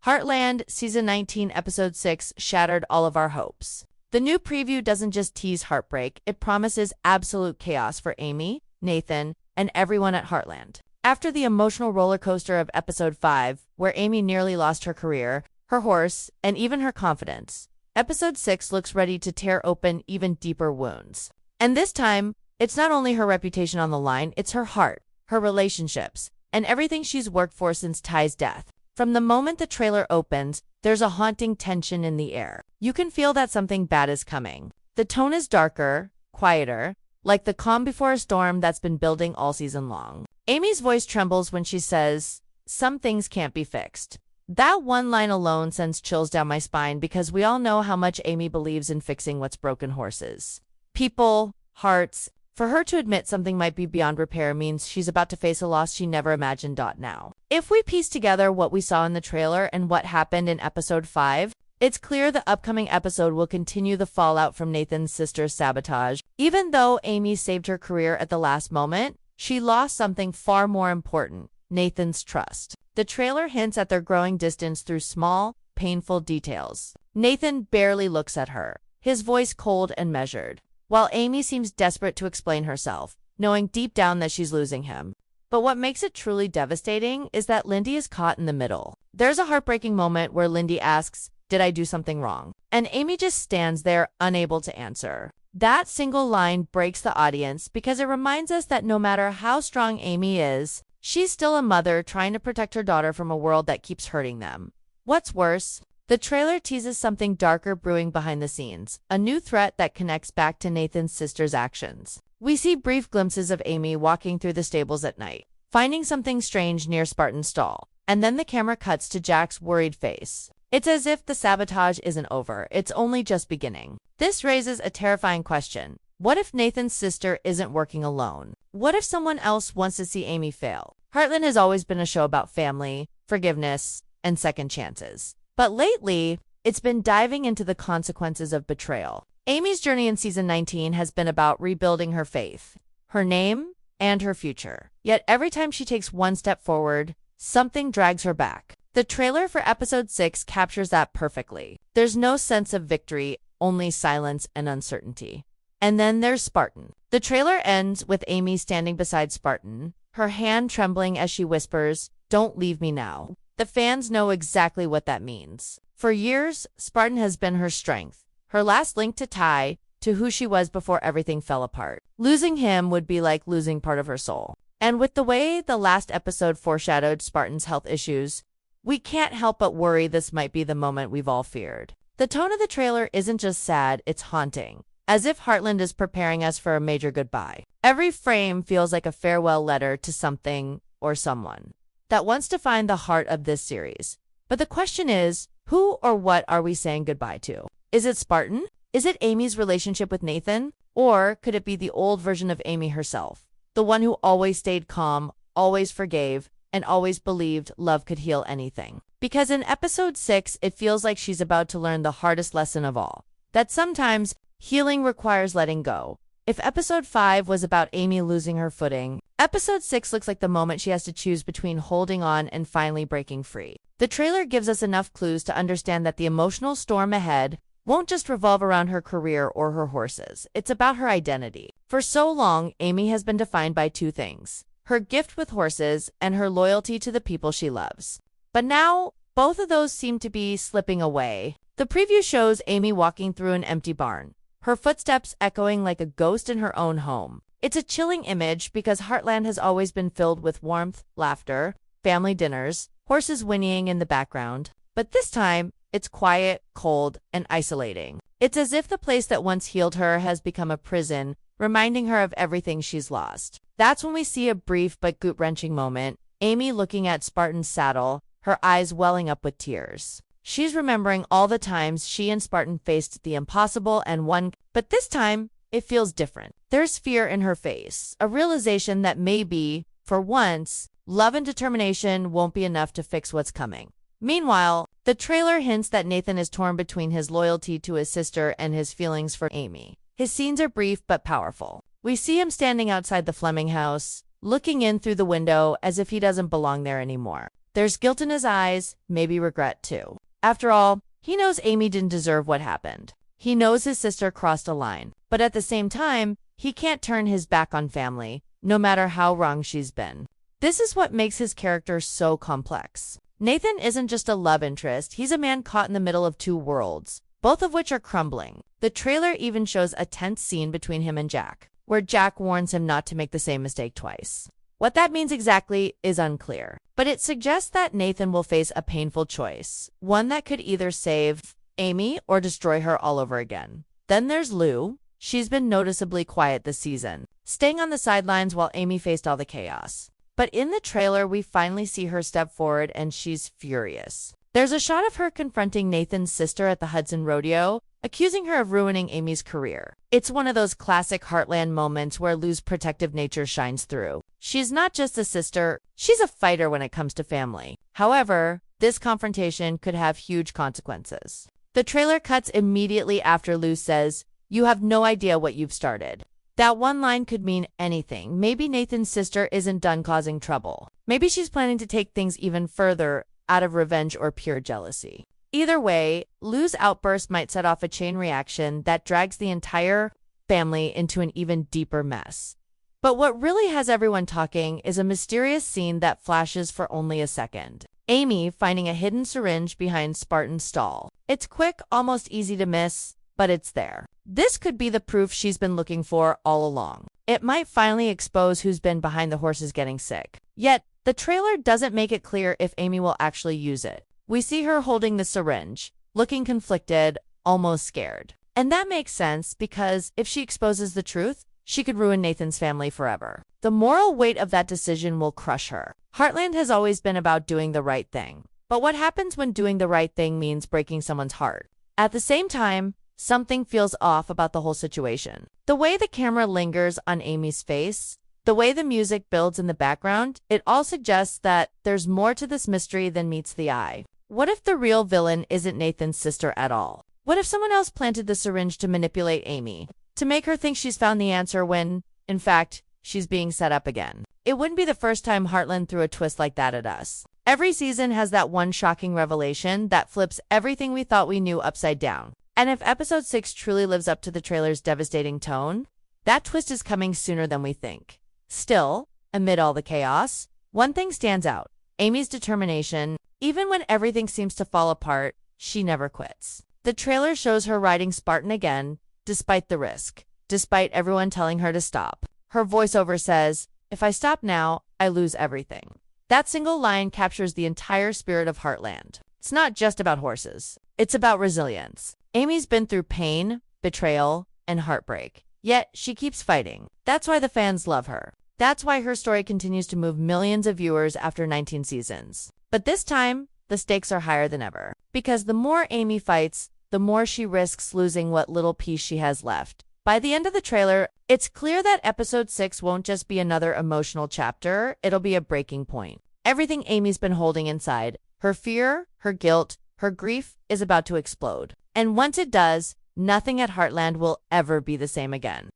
Heartland, Season 19, Episode 6 shattered all of our hopes. The new preview doesn't just tease heartbreak, it promises absolute chaos for Amy, Nathan, and everyone at Heartland. After the emotional roller coaster of Episode 5, where Amy nearly lost her career, her horse, and even her confidence, Episode 6 looks ready to tear open even deeper wounds. And this time, it's not only her reputation on the line, it's her heart, her relationships, and everything she's worked for since Ty's death. From the moment the trailer opens, there's a haunting tension in the air. You can feel that something bad is coming. The tone is darker, quieter, like the calm before a storm that's been building all season long. Amy's voice trembles when she says, "Some things can't be fixed." That one line alone sends chills down my spine because we all know how much Amy believes in fixing what's broken: horses, people, hearts. For her to admit something might be beyond repair means she's about to face a loss she never imagined. Now, if we piece together what we saw in the trailer and what happened in Episode 5, it's clear the upcoming episode will continue the fallout from Nathan's sister's sabotage. Even though Amy saved her career at the last moment, she lost something far more important: Nathan's trust. The trailer hints at their growing distance through small, painful details. Nathan barely looks at her, his voice cold and measured, while Amy seems desperate to explain herself, knowing deep down that she's losing him. But what makes it truly devastating is that Lindy is caught in the middle. There's a heartbreaking moment where Lindy asks, "Did I do something wrong?" And Amy just stands there, unable to answer. That single line breaks the audience because it reminds us that no matter how strong Amy is, she's still a mother trying to protect her daughter from a world that keeps hurting them. What's worse, the trailer teases something darker brewing behind the scenes, a new threat that connects back to Nathan's sister's actions. We see brief glimpses of Amy walking through the stables at night, finding something strange near Spartan's stall, and then the camera cuts to Jack's worried face. It's as if the sabotage isn't over, it's only just beginning. This raises a terrifying question. What if Nathan's sister isn't working alone? What if someone else wants to see Amy fail? Heartland has always been a show about family, forgiveness, and second chances. But lately, it's been diving into the consequences of betrayal. Amy's journey in Season 19 has been about rebuilding her faith, her name, and her future. Yet every time she takes one step forward, something drags her back. The trailer for Episode 6 captures that perfectly. There's no sense of victory, only silence and uncertainty. And then there's Spartan. The trailer ends with Amy standing beside Spartan, her hand trembling as she whispers, "Don't leave me now." The fans know exactly what that means. For years, Spartan has been her strength, her last link to Ty, to who she was before everything fell apart. Losing him would be like losing part of her soul. And with the way the last episode foreshadowed Spartan's health issues, we can't help but worry this might be the moment we've all feared. The tone of the trailer isn't just sad, it's haunting, as if Heartland is preparing us for a major goodbye. Every frame feels like a farewell letter to something or someone that wants to find the heart of this series. But the question is, who or what are we saying goodbye to? Is it Spartan? Is it Amy's relationship with Nathan? Or could it be the old version of Amy herself? The one who always stayed calm, always forgave, and always believed love could heal anything. Because in Episode 6, it feels like she's about to learn the hardest lesson of all, that sometimes healing requires letting go. If Episode 5 was about Amy losing her footing, Episode 6 looks like the moment she has to choose between holding on and finally breaking free. The trailer gives us enough clues to understand that the emotional storm ahead won't just revolve around her career or her horses. It's about her identity. For so long, Amy has been defined by two things: her gift with horses and her loyalty to the people she loves. But now, both of those seem to be slipping away. The preview shows Amy walking through an empty barn, her footsteps echoing like a ghost in her own home. It's a chilling image because Heartland has always been filled with warmth, laughter, family dinners, horses whinnying in the background. But this time, it's quiet, cold, and isolating. It's as if the place that once healed her has become a prison, reminding her of everything she's lost. That's when we see a brief but gut-wrenching moment, Amy looking at Spartan's saddle, her eyes welling up with tears. She's remembering all the times she and Spartan faced the impossible and won, but this time, it feels different. There's fear in her face, a realization that maybe, for once, love and determination won't be enough to fix what's coming. Meanwhile, the trailer hints that Nathan is torn between his loyalty to his sister and his feelings for Amy. His scenes are brief but powerful. We see him standing outside the Fleming house, looking in through the window as if he doesn't belong there anymore. There's guilt in his eyes, maybe regret too. After all, he knows Amy didn't deserve what happened. He knows his sister crossed a line, but at the same time, he can't turn his back on family, no matter how wrong she's been. This is what makes his character so complex. Nathan isn't just a love interest, he's a man caught in the middle of two worlds, both of which are crumbling. The trailer even shows a tense scene between him and Jack, where Jack warns him not to make the same mistake twice. What that means exactly is unclear, but it suggests that Nathan will face a painful choice, one that could either save Amy or destroy her all over again. Then there's Lou. She's been noticeably quiet this season, staying on the sidelines while Amy faced all the chaos. But in the trailer, we finally see her step forward and she's furious. There's a shot of her confronting Nathan's sister at the Hudson Rodeo, accusing her of ruining Amy's career. It's one of those classic Heartland moments where Lou's protective nature shines through. She's not just a sister, she's a fighter when it comes to family. However, this confrontation could have huge consequences. The trailer cuts immediately after Lou says, "You have no idea what you've started." That one line could mean anything. Maybe Nathan's sister isn't done causing trouble. Maybe she's planning to take things even further out of revenge or pure jealousy. Either way, Lou's outburst might set off a chain reaction that drags the entire family into an even deeper mess. But what really has everyone talking is a mysterious scene that flashes for only a second. Amy finding a hidden syringe behind Spartan's stall. It's quick, almost easy to miss, but it's there. This could be the proof she's been looking for all along. It might finally expose who's been behind the horses getting sick. Yet, the trailer doesn't make it clear if Amy will actually use it. We see her holding the syringe, looking conflicted, almost scared. And that makes sense because if she exposes the truth, she could ruin Nathan's family forever. The moral weight of that decision will crush her. Heartland has always been about doing the right thing. But what happens when doing the right thing means breaking someone's heart? At the same time, something feels off about the whole situation. The way the camera lingers on Amy's face, the way the music builds in the background, it all suggests that there's more to this mystery than meets the eye. What if the real villain isn't Nathan's sister at all? What if someone else planted the syringe to manipulate Amy, to make her think she's found the answer when, in fact, she's being set up again? It wouldn't be the first time Heartland threw a twist like that at us. Every season has that one shocking revelation that flips everything we thought we knew upside down. And if episode 6 truly lives up to the trailer's devastating tone, that twist is coming sooner than we think. Still, amid all the chaos, one thing stands out: Amy's determination. Even when everything seems to fall apart, she never quits. The trailer shows her riding Spartan again, despite the risk, despite everyone telling her to stop. Her voiceover says, "If I stop now, I lose everything." That single line captures the entire spirit of Heartland. It's not just about horses. It's about resilience. Amy's been through pain, betrayal, and heartbreak. Yet, she keeps fighting. That's why the fans love her. That's why her story continues to move millions of viewers after 19 seasons. But this time, the stakes are higher than ever. Because the more Amy fights, the more she risks losing what little piece she has left. By the end of the trailer, it's clear that episode 6 won't just be another emotional chapter, it'll be a breaking point. Everything Amy's been holding inside, her fear, her guilt, her grief, is about to explode. And once it does, nothing at Heartland will ever be the same again.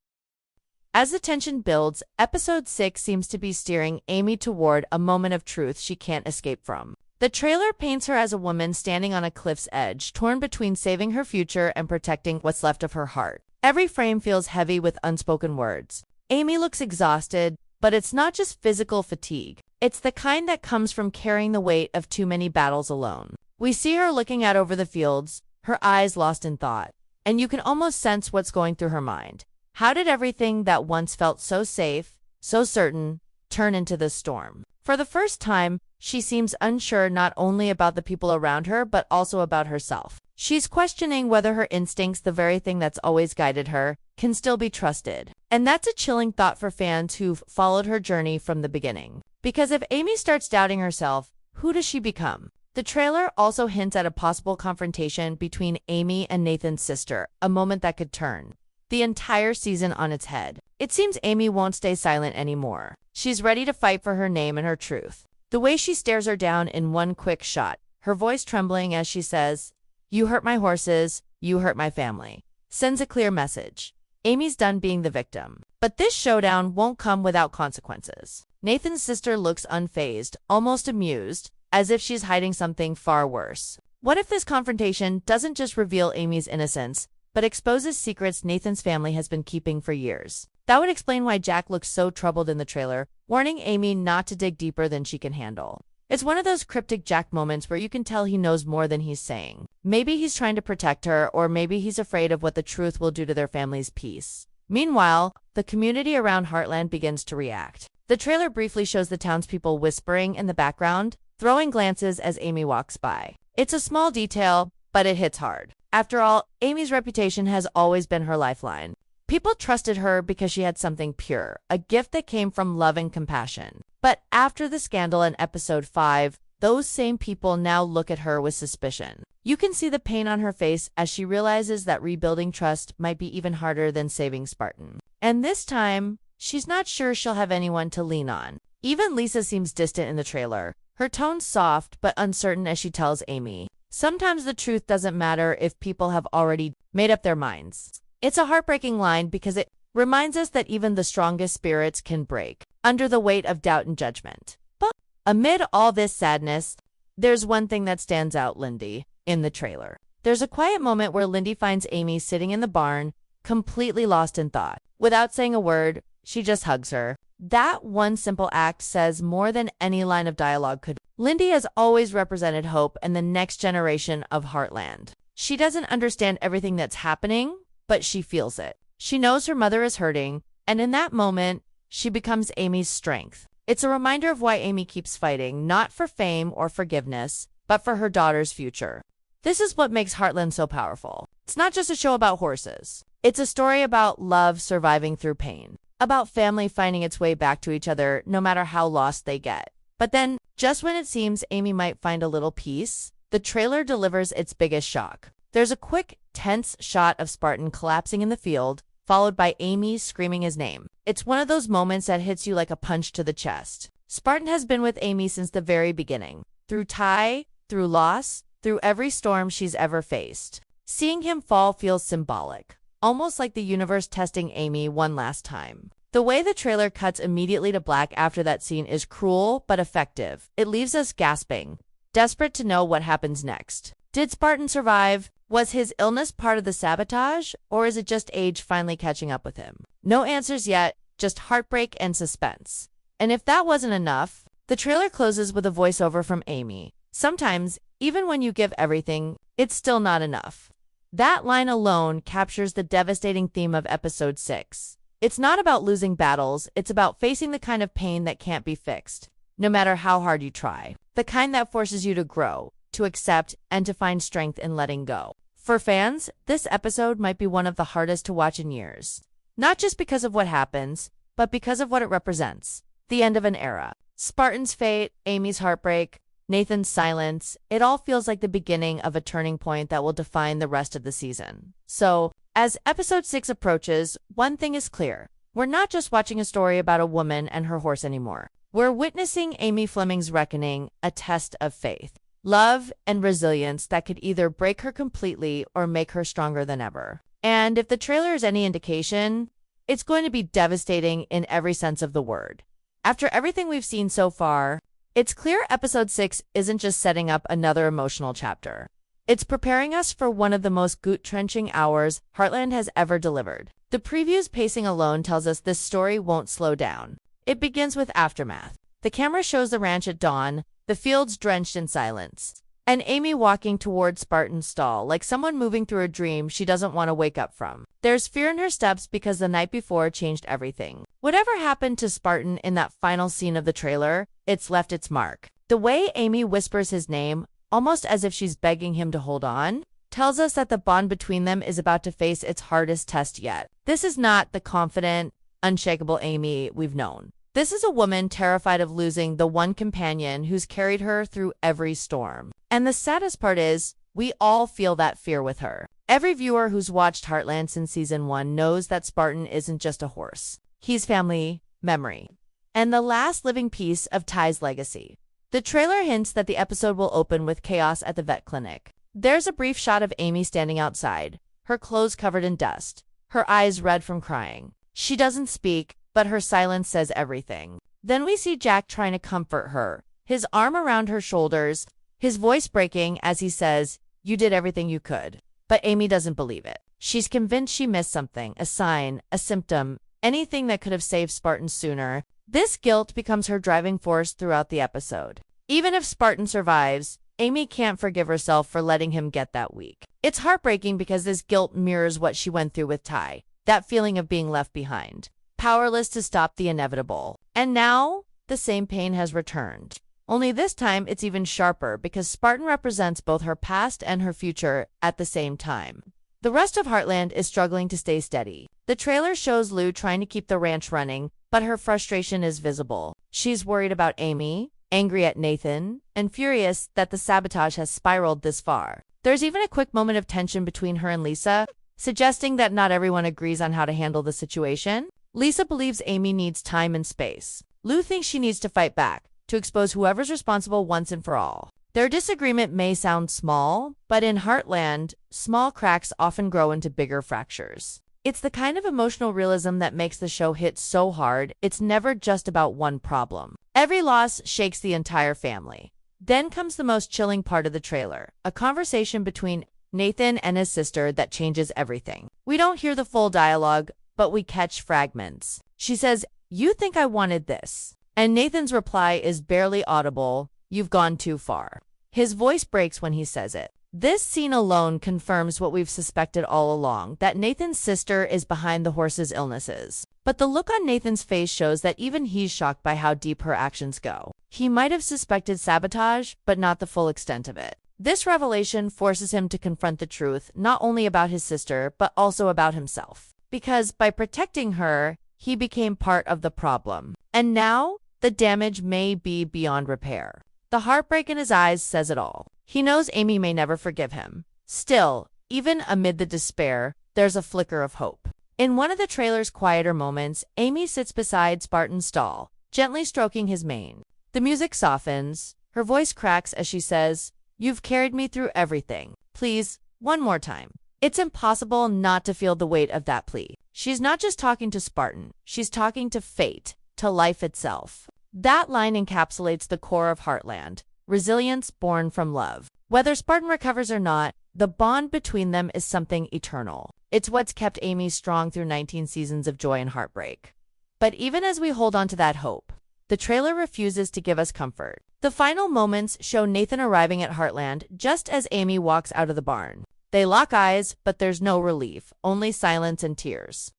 As the tension builds, episode 6 seems to be steering Amy toward a moment of truth she can't escape from. The trailer paints her as a woman standing on a cliff's edge, torn between saving her future and protecting what's left of her heart. Every frame feels heavy with unspoken words. Amy looks exhausted, but it's not just physical fatigue. It's the kind that comes from carrying the weight of too many battles alone. We see her looking out over the fields, her eyes lost in thought, and you can almost sense what's going through her mind. How did everything that once felt so safe, so certain, turn into this storm? For the first time, she seems unsure not only about the people around her, but also about herself. She's questioning whether her instincts, the very thing that's always guided her, can still be trusted. And that's a chilling thought for fans who've followed her journey from the beginning. Because if Amy starts doubting herself, who does she become? The trailer also hints at a possible confrontation between Amy and Nathan's sister, a moment that could turn the entire season on its head. It seems Amy won't stay silent anymore. She's ready to fight for her name and her truth. The way she stares her down in one quick shot, her voice trembling as she says, "You hurt my horses, you hurt my family," sends a clear message. Amy's done being the victim. But this showdown won't come without consequences. Nathan's sister looks unfazed, almost amused, as if she's hiding something far worse. What if this confrontation doesn't just reveal Amy's innocence, but exposes secrets Nathan's family has been keeping for years? That would explain why Jack looks so troubled in the trailer, warning Amy not to dig deeper than she can handle. It's one of those cryptic Jack moments where you can tell he knows more than he's saying. Maybe he's trying to protect her, or maybe he's afraid of what the truth will do to their family's peace. Meanwhile, the community around Heartland begins to react. The trailer briefly shows the townspeople whispering in the background, throwing glances as Amy walks by. It's a small detail, but it hits hard. After all, Amy's reputation has always been her lifeline. People trusted her because she had something pure, a gift that came from love and compassion. But after the scandal in episode 5, those same people now look at her with suspicion. You can see the pain on her face as she realizes that rebuilding trust might be even harder than saving Spartan. And this time, she's not sure she'll have anyone to lean on. Even Lisa seems distant in the trailer, her tone soft but uncertain as she tells Amy, "Sometimes the truth doesn't matter if people have already made up their minds." It's a heartbreaking line because it reminds us that even the strongest spirits can break under the weight of doubt and judgment. But amid all this sadness, there's one thing that stands out, Lindy, in the trailer. There's a quiet moment where Lindy finds Amy sitting in the barn, completely lost in thought. Without saying a word, she just hugs her. That one simple act says more than any line of dialogue could. Lindy has always represented hope and the next generation of Heartland. She doesn't understand everything that's happening, but she feels it. She knows her mother is hurting, and in that moment, she becomes Amy's strength. It's a reminder of why Amy keeps fighting, not for fame or forgiveness, but for her daughter's future. This is what makes Heartland so powerful. It's not just a show about horses. It's a story about love surviving through pain, about family finding its way back to each other no matter how lost they get. But then, just when it seems Amy might find a little peace, the trailer delivers its biggest shock. There's a quick, tense shot of Spartan collapsing in the field, followed by Amy screaming his name. It's one of those moments that hits you like a punch to the chest. Spartan has been with Amy since the very beginning, through tie, through loss, through every storm she's ever faced. Seeing him fall feels symbolic, almost like the universe testing Amy one last time. The way the trailer cuts immediately to black after that scene is cruel but effective. It leaves us gasping, desperate to know what happens next. Did Spartan survive? Was his illness part of the sabotage, or is it just age finally catching up with him? No answers yet, just heartbreak and suspense. And if that wasn't enough, the trailer closes with a voiceover from Amy. Sometimes, even when you give everything, it's still not enough. That line alone captures the devastating theme of episode 6. It's not about losing battles, it's about facing the kind of pain that can't be fixed, no matter how hard you try. The kind that forces you to grow, to accept, and to find strength in letting go. For fans, this episode might be one of the hardest to watch in years. Not just because of what happens, but because of what it represents. The end of an era. Spartan's fate, Amy's heartbreak, Nathan's silence, it all feels like the beginning of a turning point that will define the rest of the season. So, as episode 6 approaches, one thing is clear. We're not just watching a story about a woman and her horse anymore. We're witnessing Amy Fleming's reckoning, a test of faith, love, and resilience that could either break her completely or make her stronger than ever. And if the trailer is any indication, it's going to be devastating in every sense of the word. After everything we've seen so far, it's clear episode 6 isn't just setting up another emotional chapter. It's preparing us for one of the most gut-wrenching hours Heartland has ever delivered. The preview's pacing alone tells us this story won't slow down. It begins with aftermath. The camera shows the ranch at dawn, the fields drenched in silence, and Amy walking towards Spartan's stall like someone moving through a dream she doesn't want to wake up from. There's fear in her steps because the night before changed everything. Whatever happened to Spartan in that final scene of the trailer, it's left its mark. The way Amy whispers his name, almost as if she's begging him to hold on, tells us that the bond between them is about to face its hardest test yet. This is not the confident, unshakable Amy we've known. This is a woman terrified of losing the one companion who's carried her through every storm. And the saddest part is, we all feel that fear with her. Every viewer who's watched Heartland since season 1 knows that Spartan isn't just a horse. He's family, memory, and the last living piece of Ty's legacy. The trailer hints that the episode will open with chaos at the vet clinic. There's a brief shot of Amy standing outside, her clothes covered in dust, her eyes red from crying. She doesn't speak, but her silence says everything. Then we see Jack trying to comfort her, his arm around her shoulders, his voice breaking as he says, "You did everything you could." But Amy doesn't believe it. She's convinced she missed something, a sign, a symptom, anything that could have saved Spartan sooner. This guilt becomes her driving force throughout the episode. Even if Spartan survives, Amy can't forgive herself for letting him get that weak. It's heartbreaking because this guilt mirrors what she went through with Ty, that feeling of being left behind, powerless to stop the inevitable. And now, the same pain has returned. Only this time it's even sharper because Spartan represents both her past and her future at the same time. The rest of Heartland is struggling to stay steady. The trailer shows Lou trying to keep the ranch running, but her frustration is visible. She's worried about Amy, angry at Nathan, and furious that the sabotage has spiraled this far. There's even a quick moment of tension between her and Lisa, suggesting that not everyone agrees on how to handle the situation. Lisa believes Amy needs time and space. Lou thinks she needs to fight back, to expose whoever's responsible once and for all. Their disagreement may sound small, but in Heartland, small cracks often grow into bigger fractures. It's the kind of emotional realism that makes the show hit so hard. It's never just about one problem. Every loss shakes the entire family. Then comes the most chilling part of the trailer, a conversation between Nathan and his sister that changes everything. We don't hear the full dialogue, but we catch fragments. She says, "You think I wanted this?" And Nathan's reply is barely audible, "You've gone too far." His voice breaks when he says it. This scene alone confirms what we've suspected all along, that Nathan's sister is behind the horse's illnesses. But the look on Nathan's face shows that even he's shocked by how deep her actions go. He might have suspected sabotage, but not the full extent of it. This revelation forces him to confront the truth, not only about his sister, but also about himself. Because by protecting her, he became part of the problem. And now, the damage may be beyond repair. The heartbreak in his eyes says it all. He knows Amy may never forgive him. Still, even amid the despair, there's a flicker of hope. In one of the trailer's quieter moments, Amy sits beside Spartan's stall, gently stroking his mane. The music softens, her voice cracks as she says, "You've carried me through everything. Please, one more time." It's impossible not to feel the weight of that plea. She's not just talking to Spartan, she's talking to fate, to life itself. That line encapsulates the core of Heartland, resilience born from love. Whether Spartan recovers or not, the bond between them is something eternal. It's what's kept Amy strong through 19 seasons of joy and heartbreak. But even as we hold on to that hope, the trailer refuses to give us comfort. The final moments show Nathan arriving at Heartland just as Amy walks out of the barn. They lock eyes, but there's no relief, only silence and tears.